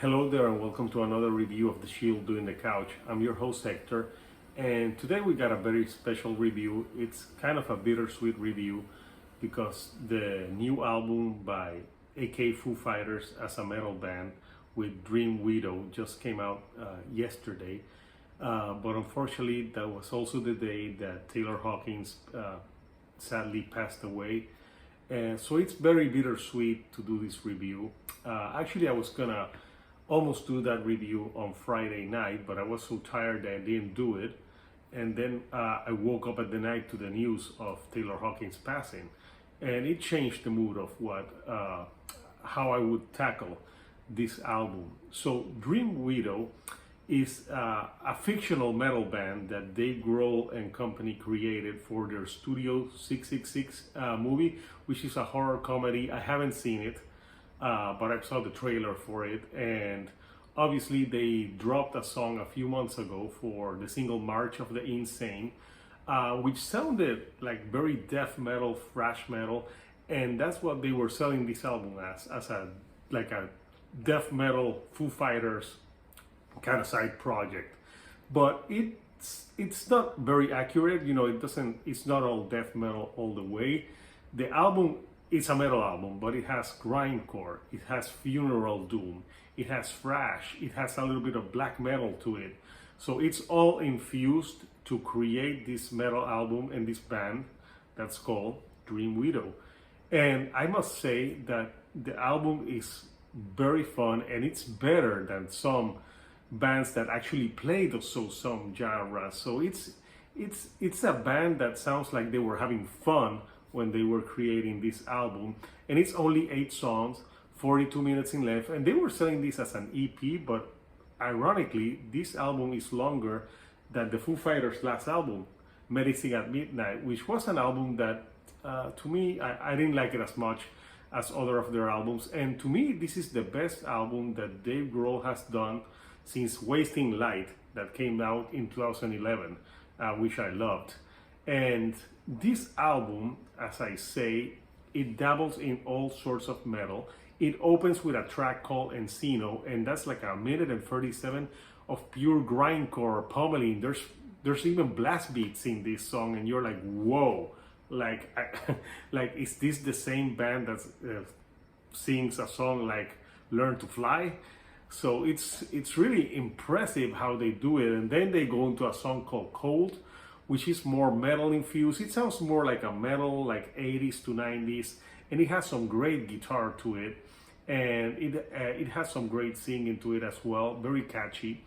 Hello there and welcome to another review of The Shield Doing the Couch. I'm your host Hector, and today we got a very special review. It's kind of a bittersweet review because the new album by AKA Foo Fighters as a metal band with Dream Widow just came out yesterday. But unfortunately that was also the day that Taylor Hawkins sadly passed away. And so it's very bittersweet to do this review. Actually, I was gonna almost do that review on Friday night, but I was so tired that I didn't do it. And then I woke up at the night to the news of Taylor Hawkins passing, and it changed the mood of how I would tackle this album. So Dream Widow is a fictional metal band that Dave Grohl and company created for their Studio 666 movie, which is a horror comedy. I haven't seen it, but I saw the trailer for it, and obviously they dropped a song a few months ago for the single March of the Insane, which sounded like very death metal, thrash metal, and that's what they were selling this album as a death metal Foo Fighters kind of side project. But it's not very accurate, it's not all death metal all the way. The album, it's a metal album, but it has grindcore, it has funeral doom, it has thrash, it has a little bit of black metal to it. So it's all infused to create this metal album and this band that's called Dream Widow. And I must say that the album is very fun, and it's better than some bands that actually play some genres. So it's a band that sounds like they were having fun when they were creating this album, and it's only 8 songs, 42 minutes in length, and they were selling this as an EP, but ironically this album is longer than the Foo Fighters' last album, Medicine at Midnight, which was an album that to me, I didn't like it as much as other of their albums. And to me, this is the best album that Dave Grohl has done since Wasting Light, that came out in 2011, which I loved. And this album, as I say, it dabbles in all sorts of metal. It opens with a track called Encino, and that's like a minute and 37 of pure grindcore pummeling. There's even blast beats in this song, and you're like, whoa, like is this the same band that sings a song like Learn to Fly? So it's really impressive how they do it. And then they go into a song called Cold, which is more metal infused. It sounds more like a metal, like 80s to 90s, and it has some great guitar to it, and it has some great singing to it as well, very catchy.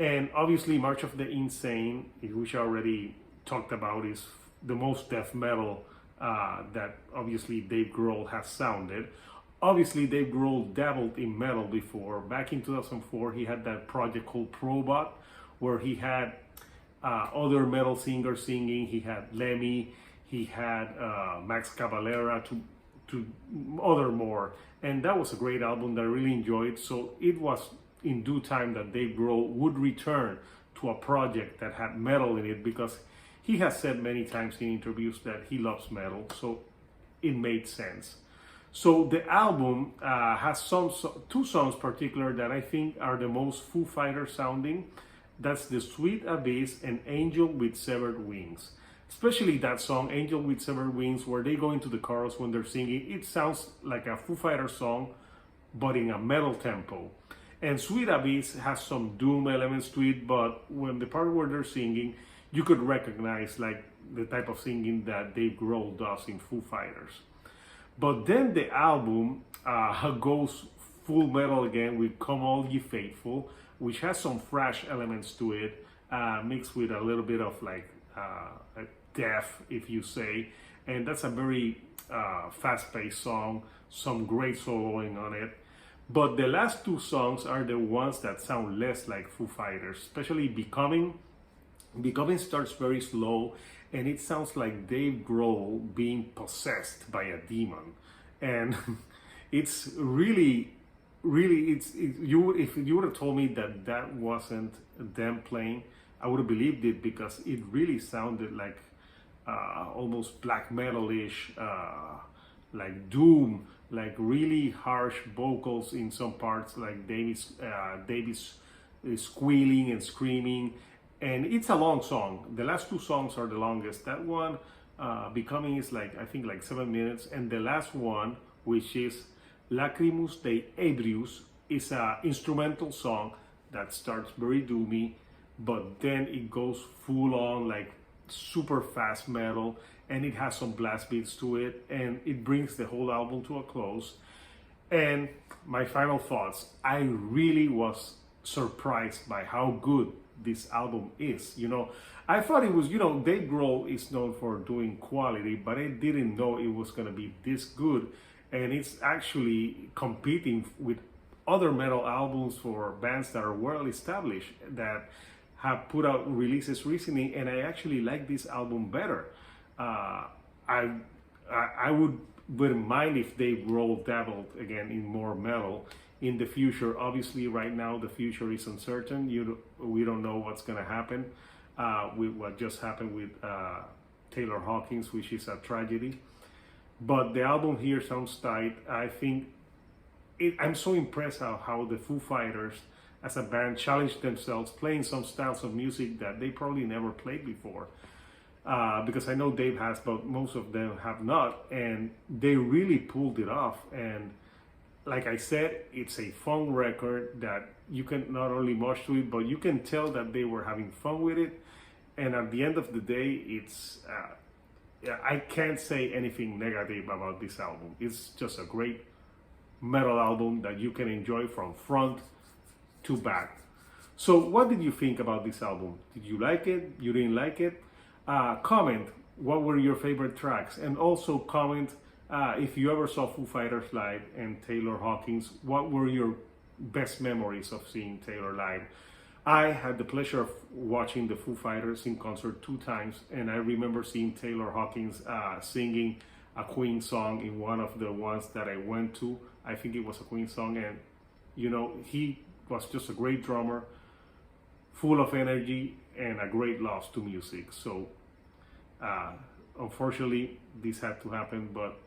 And obviously March of the Insane, which I already talked about, is the most death metal that obviously Dave Grohl has sounded. Obviously, Dave Grohl dabbled in metal before. Back in 2004, he had that project called Probot, where he had other metal singers singing. He had Lemmy, he had Max Cavalera, to other more. And that was a great album that I really enjoyed. So it was in due time that Dave Grohl would return to a project that had metal in it, because he has said many times in interviews that he loves metal. So it made sense. So the album has two songs particular that I think are the most Foo Fighters sounding. That's The Sweet Abyss and Angel with Severed Wings. Especially that song, Angel with Severed Wings, where they go into the chorus when they're singing. It sounds like a Foo Fighters song, but in a metal tempo. And Sweet Abyss has some doom elements to it, but when the part where they're singing, you could recognize like the type of singing that Dave Grohl does in Foo Fighters. But then the album goes full metal again with Come All Ye Faithful, which has some thrash elements to it, mixed with a little bit of like death, if you say. And that's a very fast-paced song, some great soloing on it. But the last 2 songs are the ones that sound less like Foo Fighters, especially Becoming. Becoming starts very slow, and it sounds like Dave Grohl being possessed by a demon, and it's really, if you would have told me that wasn't them playing, I would have believed it, because it really sounded like almost black metal-ish like doom, like really harsh vocals in some parts, like Davis is squealing and screaming. And it's a long song. The last two songs are the longest. That one, Becoming, is like, I think like 7 minutes. And the last one, which is Lacrimus de Ebrius, is a instrumental song that starts very doomy, but then it goes full on like super fast metal, and it has some blast beats to it, and it brings the whole album to a close. And my final thoughts, I really was surprised by how good this album is. I thought it was, Dave Grohl is known for doing quality, but I didn't know it was going to be this good. And it's actually competing with other metal albums for bands that are well established, that have put out releases recently, and I actually like this album better. I wouldn't mind if Dave Grohl dabbled again in more metal in the future. Obviously, right now the future is uncertain. We don't know what's going to happen with what just happened with Taylor Hawkins, which is a tragedy. But the album here sounds tight. I think I'm so impressed how the Foo Fighters as a band challenged themselves, playing some styles of music that they probably never played before. Because I know Dave has, but most of them have not. And they really pulled it off. And like I said, it's a fun record that you can not only march to it, but you can tell that they were having fun with it. And at the end of the day, it's I can't say anything negative about this album. It's just a great metal album that you can enjoy from front to back. So what did you think about this album? Did you like it? You didn't like it? Comment what were your favorite tracks, and also comment if you ever saw Foo Fighters live and Taylor Hawkins, what were your best memories of seeing Taylor live? I had the pleasure of watching the Foo Fighters in concert 2 times, and I remember seeing Taylor Hawkins singing a Queen song in one of the ones that I went to. I think it was a Queen song, and he was just a great drummer, full of energy and a great love to music. So unfortunately this had to happen, but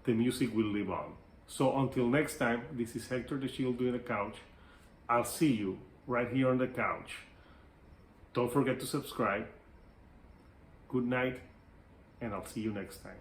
the music will live on. So until next time, this is Hector the Shield doing the couch. I'll see you right here on the couch. Don't forget to subscribe. Good night, and I'll see you next time.